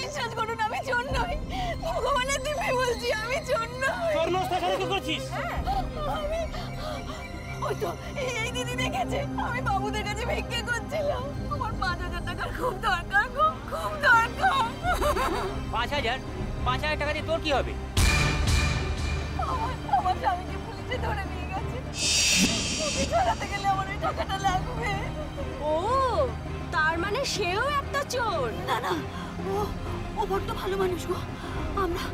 বিশ্বাস করুন, আমি চোর নই। ভগবানের দিব্যি বলছি, আমি চোর নই। ওই তো এই দিদি দেখেছে আমি বাবুদের কাছে ভিক্ষে করছিলাম। আমার 5,000 টাকার খুব দরকার, খুব দরকার। 5,000 টাকা দিয়ে তোর কি হবে? আমার স্বামীকে পুলিশে ধরে নিয়ে গেছে, ওকে ছাড়াতে গেলে আমার ওই টাকাটা লাগবে। ও, তার মানে সেও একটা চোর? না না, ও বড্ড ভালো মানুষ গো। আমরা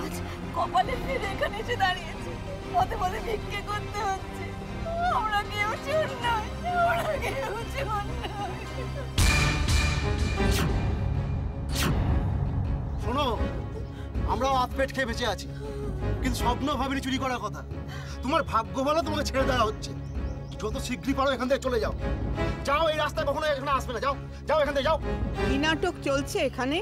আজ কপালের ফিরে এখানে এসে দাঁড়িয়েছি, পথে পথে ভিক্ষে করতে হচ্ছে। আমরা কেউ চোর নয়, আমরা কেউ চোর নয়। শোনো, আমরাও হাত পেট খেয়ে বেঁচে আছি, কিন্তু স্বপ্ন ভাবিনি চুরি করার কথা। তোমার ভাগ্য ভালো, তোমাকে ছেড়ে দেওয়া হচ্ছে। যত শীঘ্রই পারো এখান থেকে চলে যাও। যাও, এই রাস্তায় কখনো এখানে আসবে না। যাও যাও, এখান থেকে যাও। কি নাটক চলছে এখানে?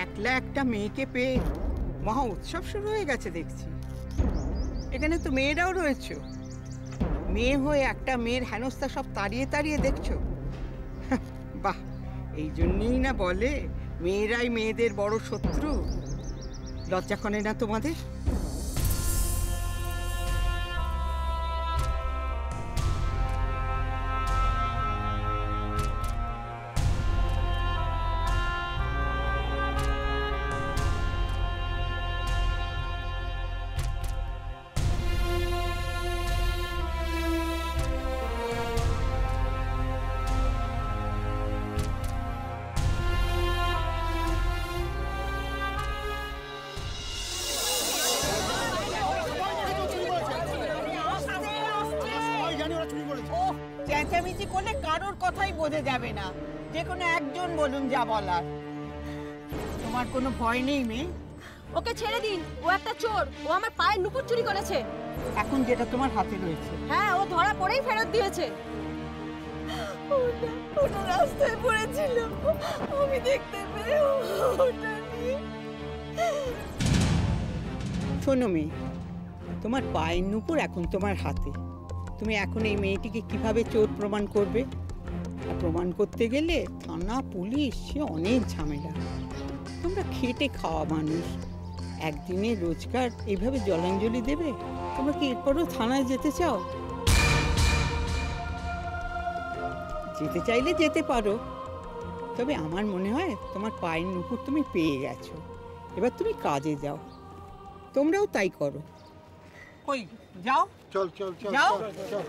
একলা একটা মেয়েকে পেয়ে মহা উৎসব শুরু হয়ে গেছে দেখছি। এখানে তো মেয়েরাও রয়েছে। মেয়ে হয়ে একটা মেয়ের হেনস্থা সব তাড়িয়ে তাড়িয়ে দেখছো। বাহ, এই জন্যই না বলে মেয়েরাই মেয়েদের বড় শত্রু। লজ্জা করে না তোমাদের? চেঁচামেচি করলে কারোর কথাই বোঝা যাবে না। যে কোনো একজন বলুন যা বলার। তোমার কোনো ভয় নেই মেয়ে? ওকে ছেড়ে দিন, ও একটা চোর। ও আমার পায়ের নুপুর চুরি করেছে। এখন যেটা তোমার হাতে রয়েছে। হ্যাঁ, ও ধরা পড়েই ফেরত দিয়েছে। ওটা রাস্তায় পড়েছিল, আমি দেখতে পেয়ে ওটা নিয়ে। শোনো মেয়ে, তোমার পায়ের নুপুর এখন তোমার হাতে। তুমি এখন এই মেয়েটিকে কিভাবে চোর প্রমাণ করবে? আর প্রমাণ করতে গেলে থানা, পুলিশ, সে অনেক ঝামেলা। তোমরা খেটে খাওয়া মানুষ, একদিনের রোজগার এইভাবে জলাঞ্জলি দেবে? তোমরা কি এরপরও থানায় যেতে চাও? যেতে চাইলে যেতে পারো, তবে আমার মনে হয় তোমার পায়ের নুপুর তুমি পেয়ে গেছো। এবার তুমি কাজে যাও। তোমরাও তাই করো। কই যাও, চল চল চল যাও। চল।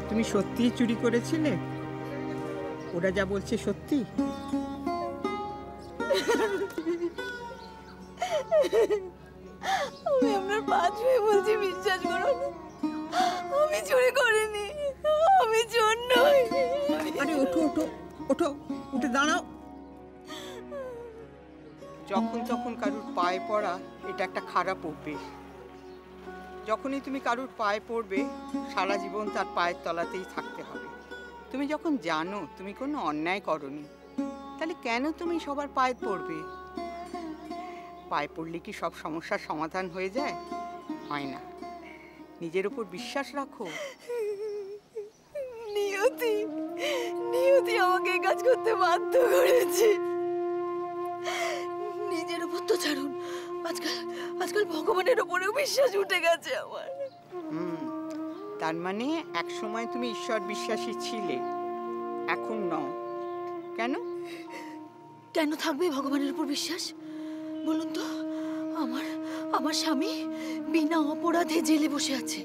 তুমি সত্যিই চুরি করেছিলে? ওরা যা বলছে সত্যি? আমি আপনার পা ছুঁয়ে বলছি, বিশ্বাস করুন, আমি চুরি করিনি, আমি চোর নই। আরে ওঠো ওঠো ওঠো, উঠে দাঁড়াও। যখন তখন কারুর পায়ে পড়া এটা একটা খারাপ অভ্যেস। যখনই তুমি কারুর পায়ে পড়বে, সারা জীবন তার পায়ের তলাতেই থাকতে হবে। তুমি যখন জানো তুমি কোনো অন্যায় করনি, তাহলে কেন তুমি সবার পায়ে পড়বে? পায়ে পড়লে কি সব সমস্যার সমাধান হয়ে যায়? হয় না। নিজের উপর বিশ্বাস রাখো। নিয়তি আমাকে এই কাজ করতে বাধ্য করেছে। নিজের উপর তো ছাড়ুন, আজকাল ভগবানের উপরেও বিশ্বাস উঠে গেছে আমার। তার মানে এক সময় তুমি ঈশ্বর বিশ্বাসী ছিলে, এখন নও। কেন? কেন থাকবে ভগবানের উপর বিশ্বাস বলুন তো? আমার স্বামী বিনা অপরাধে জেলে বসে আছে,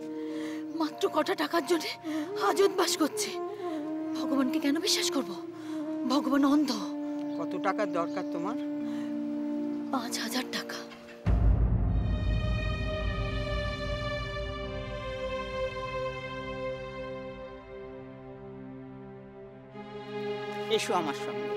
মাত্র কটা টাকার জন্য হাজত বাস করছে। ভগবানকে কেন বিশ্বাস করব? ভগবান অন্ধ। কত টাকার দরকার তোমার? 5,000 টাকা। এসো আমার সঙ্গে।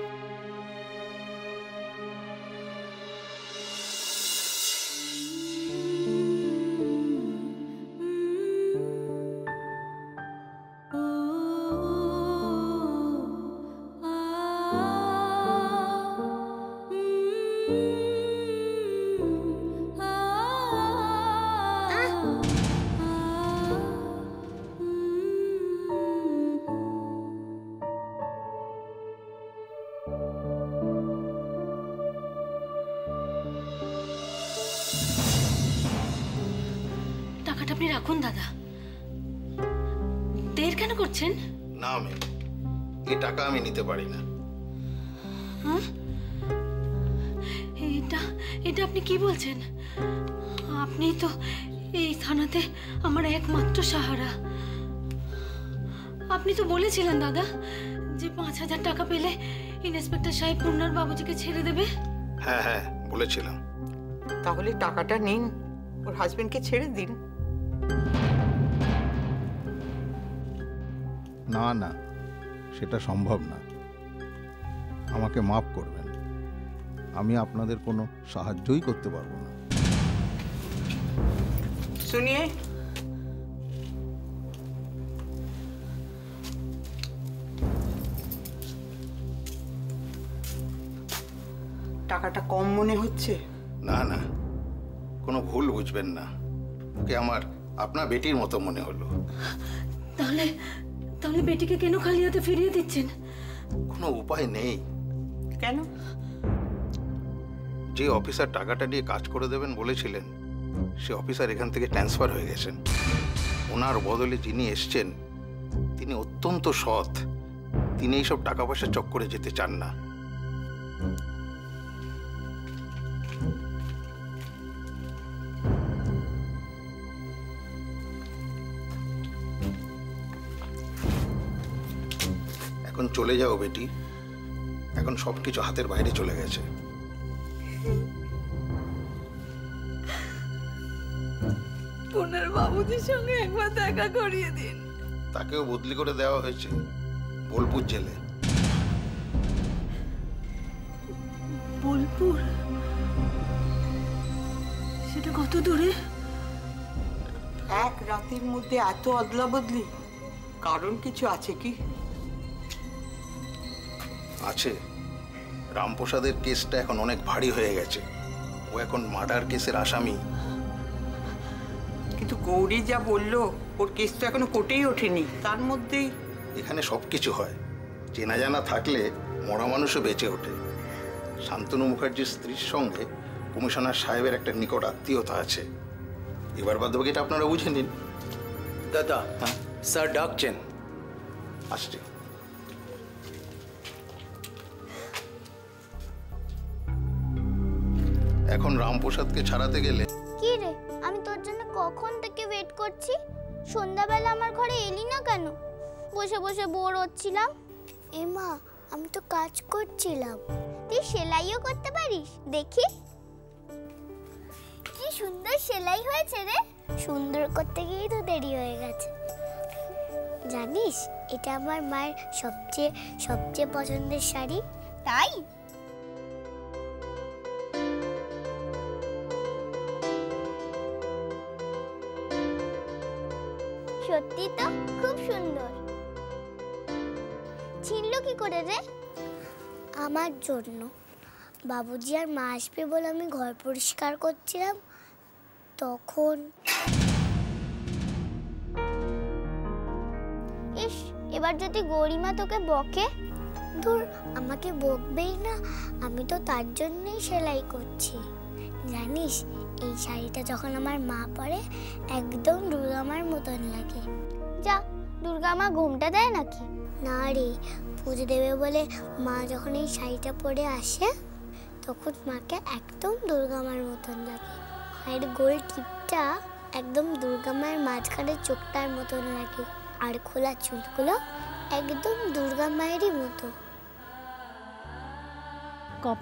করছেন? না মেয়ে, এই টাকা আমি নিতে পারি না। হ্যাঁ, এটা আপনি কি বলছেন? আপনি তো এই থানাতে আমার একমাত্র সাহারা। আপনি তো বলেছিলেন দাদা যে 5,000 টাকা পেলে ইন্সপেক্টর সাহেব পূর্ণার বাবুজিকে ছেড়ে দেবে। হ্যাঁ হ্যাঁ বলেছিলাম। তাহলে টাকাটা নিন, ওর হাজবেন্ডকে ছেড়ে দিন। না না, সেটা সম্ভব না। আমাকে মাফ করবেন, আমি আপনাদের কোনো সাহায্যই করতে পারবো না। শুনিয়ে টাকাটা কম মনে হচ্ছে? না না, কোনো ভুল বুঝবেন না, ওকে আমার আপনার বেটির মতো মনে হলো। তাহলে বেটিকে কেন খালি হাতে ফিরিয়ে দিচ্ছেন? কোনো উপায় নেই। কেন? যে অফিসার টাকাটা নিয়ে কাজ করে দেবেন বলেছিলেন, সে অফিসার এখান থেকে ট্রান্সফার হয়ে গেছেন। ওনার বদলে যিনি এসছেন তিনি অত্যন্ত সৎ। তিনি এইসব টাকা পয়সা চক্করে যেতে চান না। এখন চলে যাও বেটি, এখন সবকিছু হাতের বাইরে চলে গেছে। পূর্ণার বাবুজির সঙ্গে একবার দেখা করিয়ে দিন। তাকেও বদলি করে দেওয়া হয়েছে বোলপুর জেলে। বোলপুর? সেটা কত দূরে? এক রাতের মধ্যে এত অদলা বদলি, কারণ কিছু আছে কি? আছে। রামপ্রসাদের কেসটা এখন অনেক ভারী হয়ে গেছে। ও এখন মার্ডার কেসের আসামি। কিন্তু গৌরী যা বললো, ওর কেস তো এখনো কোর্টেই ওঠেনি। তার মধ্যেই এখানে সবকিছু হয়। চেনা জানা থাকলে মরা মানুষও বেঁচে ওঠে। শান্তনু মুখার্জির স্ত্রীর সঙ্গে কমিশনার সাহেবের একটা নিকট আত্মীয়তা আছে। এবার বাদবাকিটা আপনারা বুঝে নিন। দাদা, স্যার ডাকছেন। আসছে। এখন রামপ্রসাদকে ছাড়াতে গেলে কি রে, আমি তোর জন্য কখন থেকে ওয়েট করছি। সন্ধ্যাবেলা আমার ঘরে এলি না কেন? বসে বসে বোর হচ্ছিলাম। মা, আমি তো কাজ করছিলাম। তুই সেলাইও করতে পারিস? দেখি কি সুন্দর সেলাই হয়েছে রে। সুন্দর করতে গিয়েই তো দেরি হয়ে গেছে। জানিস, এটা আমার মায়ের সবচেয়ে পছন্দের শাড়ি। তাই? সত্যি তো খুব সুন্দর। ছিনলো কি করে রে? আমার জন্য। বাবুজি আর মা আসবে বলে আমি ঘর পরিষ্কার করছিলাম, তখন ইস, এবার যদি গৌরীমা তোকে বকে? ধুর, আমাকে বকবেই না, আমি তো তার জন্যই সেলাই করছি। জানিস, এই শাড়িটা যখন আমার মা পরে একদম দুর্গামার মতন লাগে। যা, দুর্গামা ঘুমটা দেয় নাকি? না রে, পুজো দেবে বলে মা যখন এই শাড়িটা পরে আসে তখন মাকে একদম দুর্গামার মতন লাগে। মায়ের গোল টিপটা একদম দুর্গামার মাঝখানের চোখটার মতন লাগে, আর খোলা চুলগুলো একদম দুর্গা মায়েরই মতো।